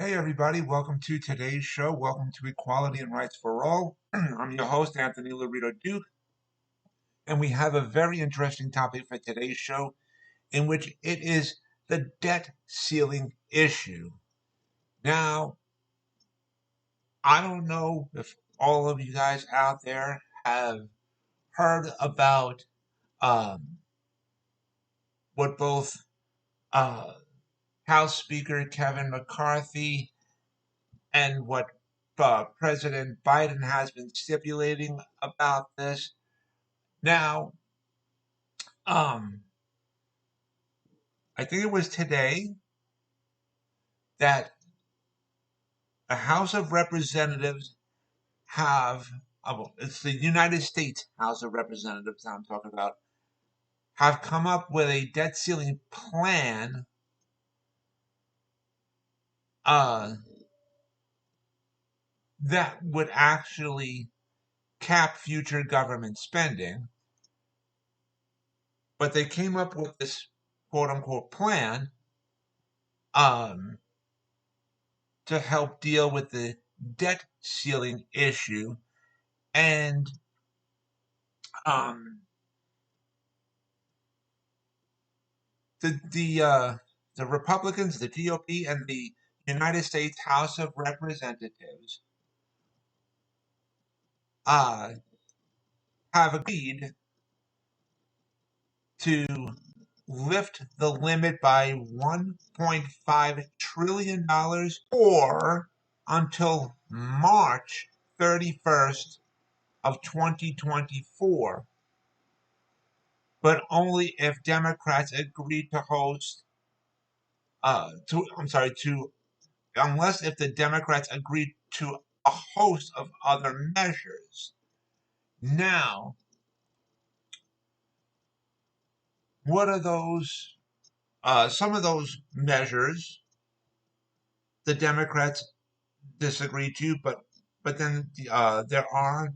Hey everybody, welcome to today's show. Welcome to Equality and Rights for All. I'm your host, Anthony Lorito-Duke, and we have a very interesting topic for today's show, in which it is the debt ceiling issue. Now, I don't know if all of you guys out there have heard about um, what both uh, House Speaker Kevin McCarthy and what President Biden has been stipulating about this. Now, um, I think it was today that a House of Representatives have, well, it's the United States House of Representatives I'm talking about, have come up with a debt ceiling plan uh, that would actually cap future government spending. But they came up with this quote unquote plan um, to help deal with the debt ceiling issue. And um, the Republicans, the GOP, and the United States House of Representatives uh, have agreed to lift the limit by $1.5 trillion or until March 31st of 2024, but only if Democrats agree to host to unless if the Democrats agree to a host of other measures. Now, what are those? Some of those measures the Democrats disagree to, but then there are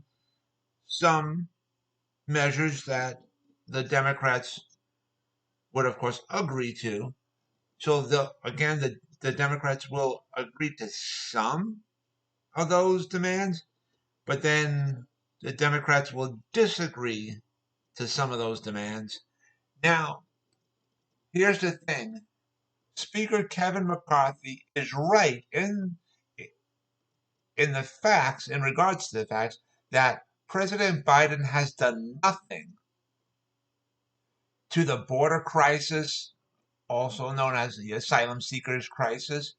some measures that the Democrats would, of course, agree to. So the Democrats will agree to some of those demands, but then the Democrats will disagree to some of those demands. Now, here's the thing. Speaker Kevin McCarthy is right in the facts, in regards to the facts, that President Biden has done nothing to the border crisis, also known as the asylum seekers crisis,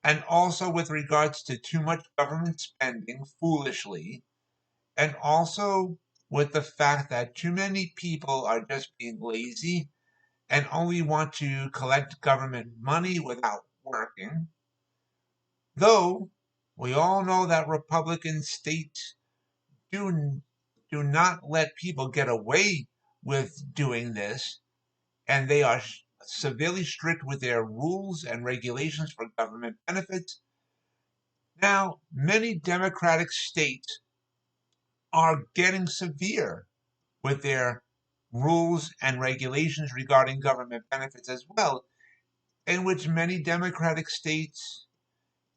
and also with regards to too much government spending foolishly, and also with the fact that too many people are just being lazy and only want to collect government money without working. Though we all know that Republican states do, do not let people get away with doing this, and they are severely strict with their rules and regulations for government benefits. Now, many Democratic states are getting severe with their rules and regulations regarding government benefits as well, in which many Democratic states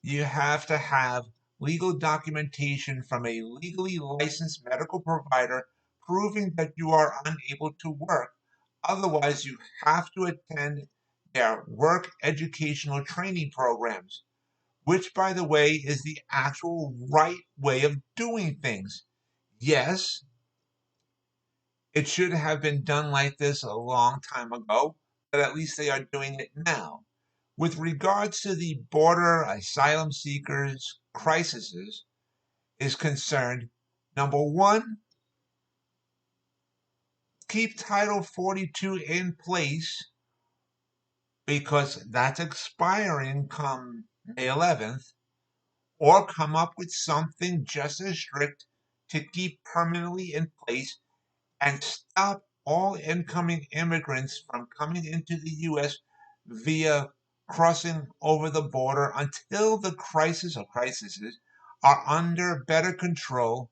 you have to have legal documentation from a legally licensed medical provider proving that you are unable to work. Otherwise, you have to attend their work educational training programs, which, by the way, is the actual right way of doing things. Yes, it should have been done like this a long time ago, but at least they are doing it now. With regards to the border asylum seekers crisis is concerned, number one, keep Title 42 in place because that's expiring come May 11th, or come up with something just as strict to keep permanently in place and stop all incoming immigrants from coming into the U.S. via crossing over the border until the crisis or crises are under better control.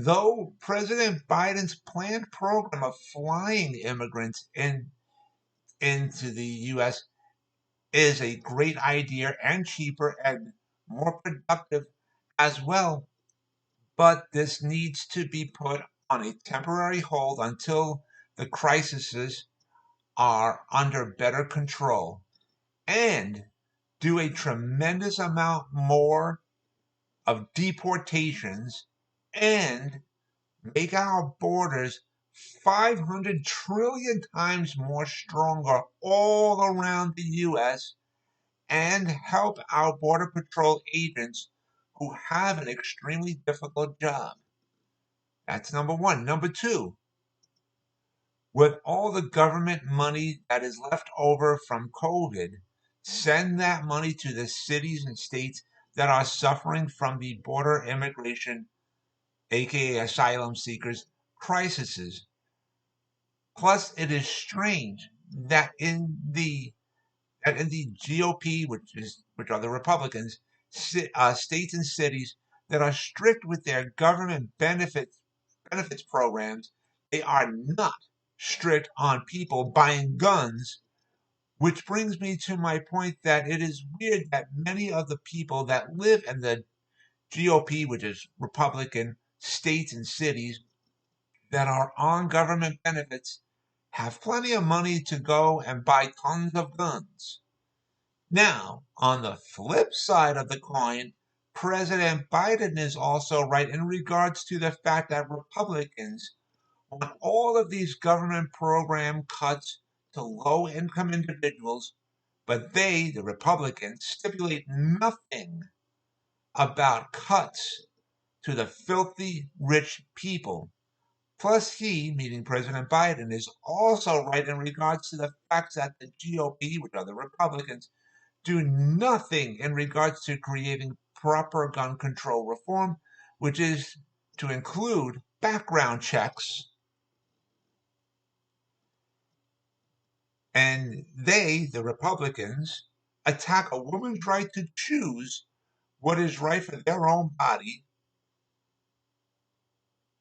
Though President Biden's planned program of flying immigrants into the U.S. is a great idea and cheaper and more productive as well. But this needs to be put on a temporary hold until the crises are under better control, and do a tremendous amount more of deportations, and make our borders 500 trillion times more stronger all around the U.S., and help our Border Patrol agents who have an extremely difficult job. That's number one. Number two, with all the government money that is left over from COVID, send that money to the cities and states that are suffering from the border immigration, aka asylum seekers, crises. Plus, it is strange that in the GOP, which are the Republicans, states and cities that are strict with their government benefits programs, they are not strict on people buying guns. Which brings me to my point that it is weird that many of the people that live in the GOP, which is Republican states and cities that are on government benefits, have plenty of money to go and buy tons of guns. Now, on the flip side of the coin, President Biden is also right in regards to the fact that Republicans want all of these government program cuts to low income individuals, but they, the Republicans, stipulate nothing about cuts to the filthy rich people. Plus, he, meaning President Biden, is also right in regards to the fact that the GOP, which are the Republicans, do nothing in regards to creating proper gun control reform, which is to include background checks. And they, the Republicans, attack a woman's right to choose what is right for their own body.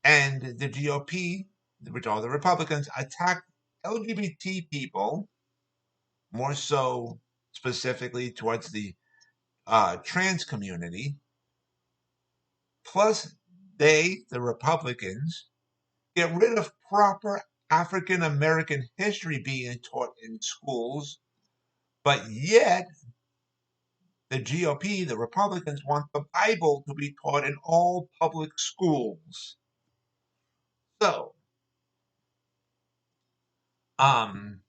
And the GOP, which are the Republicans, attack LGBT people, more so specifically towards the trans community. Plus, they, the Republicans, get rid of proper African American history being taught in schools, but yet the GOP, the Republicans, want the Bible to be taught in all public schools. So, um,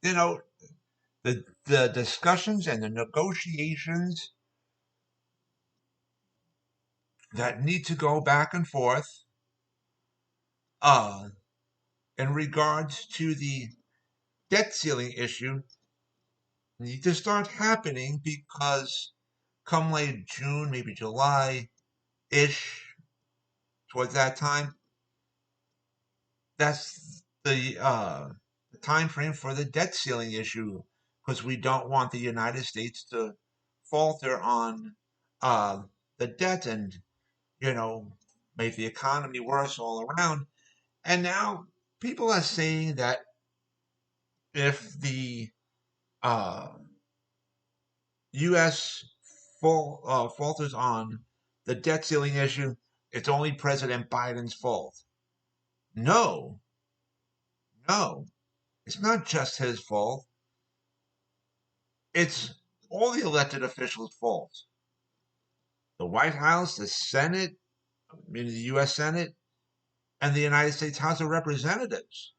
you know, the discussions and the negotiations that need to go back and forth, uh, in regards to the debt ceiling issue need to start happening, because come late June, maybe July ish, towards that time, that's the time frame for the debt ceiling issue, because we don't want the United States to falter on uh, the debt and you know make the economy worse all around. And now people are saying that if the uh, U.S. falters on the debt ceiling issue, it's only President Biden's fault. No, no, it's not just his fault. It's all the elected officials' fault. The White House, the Senate, meaning the U.S. Senate, and the United States House of Representatives.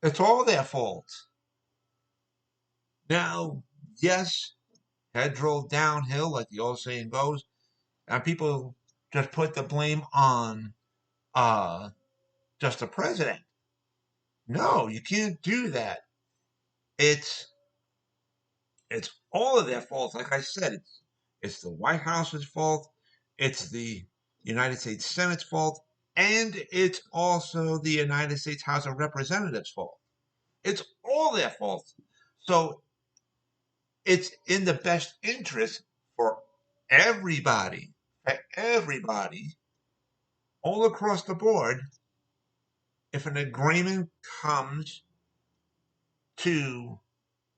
It's all their fault. Now, yes, heads roll downhill, like the old saying goes, and people just put the blame on uh, just the president. No, you can't do that. It's it's all of their fault. Like I said, it's the White House's fault. It's the United States Senate's fault, and it's also the United States House of Representatives' fault. It's all their fault. So it's in the best interest for everybody, all across the board, if an agreement comes to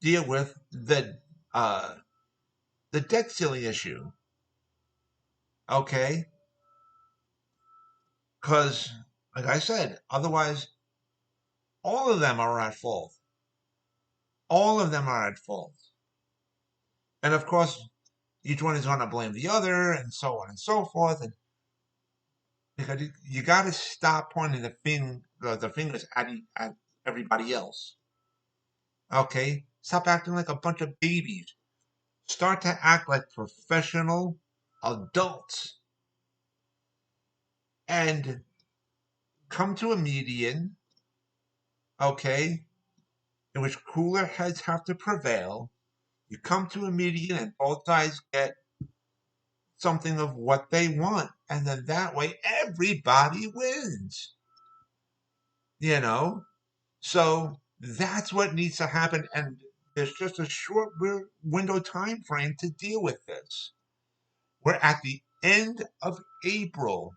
deal with the debt ceiling issue. Okay, because like I said, otherwise all of them are at fault. All of them are at fault, and of course, each one is going to blame the other, and so on and so forth. And because you got to stop pointing the fingers at everybody else. Okay, stop acting like a bunch of babies. Start to act like professional adults and come to a median, okay, in which cooler heads have to prevail. You come to a median and both sides get something of what they want. And then that way everybody wins. You know? So that's what needs to happen. And there's just a short window time frame to deal with this. We're at the end of April.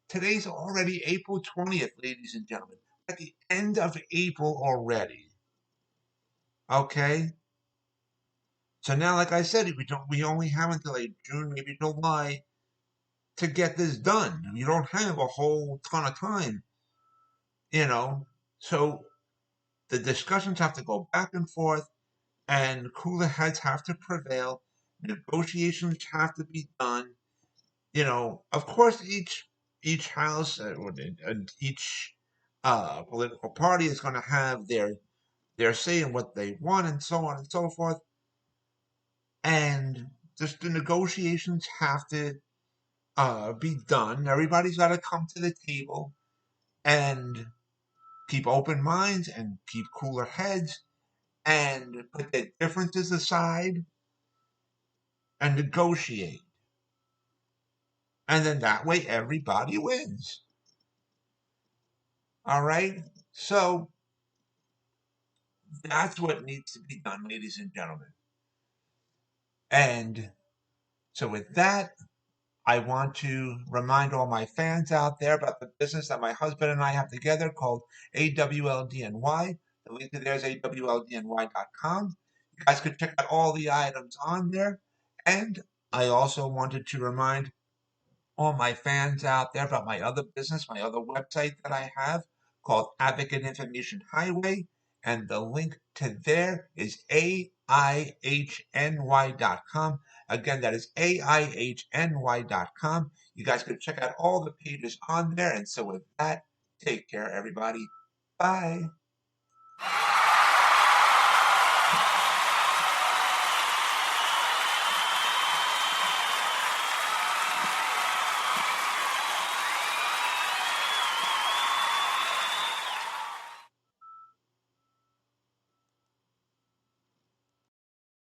Today's already April 20th, ladies and gentlemen. At the end of April already. Okay? So now, like I said, we only have until like June, maybe July to get this done. You don't have a whole ton of time, you know. So the discussions have to go back and forth, and cooler heads have to prevail. Negotiations have to be done. You know, of course, each house and each political party is going to have their say in what they want, and so on and so forth. And just the negotiations have to be done. Everybody's got to come to the table and keep open minds and keep cooler heads and put their differences aside and negotiate. And then that way everybody wins. All right? So that's what needs to be done, ladies and gentlemen. And so with that, I want to remind all my fans out there about the business that my husband and I have together called AWLDNY. The link to there is awldny.com. You guys could check out all the items on there. And I also wanted to remind all my fans out there about my other business, my other website that I have called Advocate Information Highway. And the link to there is AIHNY.com. Again, that is AIHNY.com. You guys can check out all the pages on there. And so with that, take care, everybody. Bye.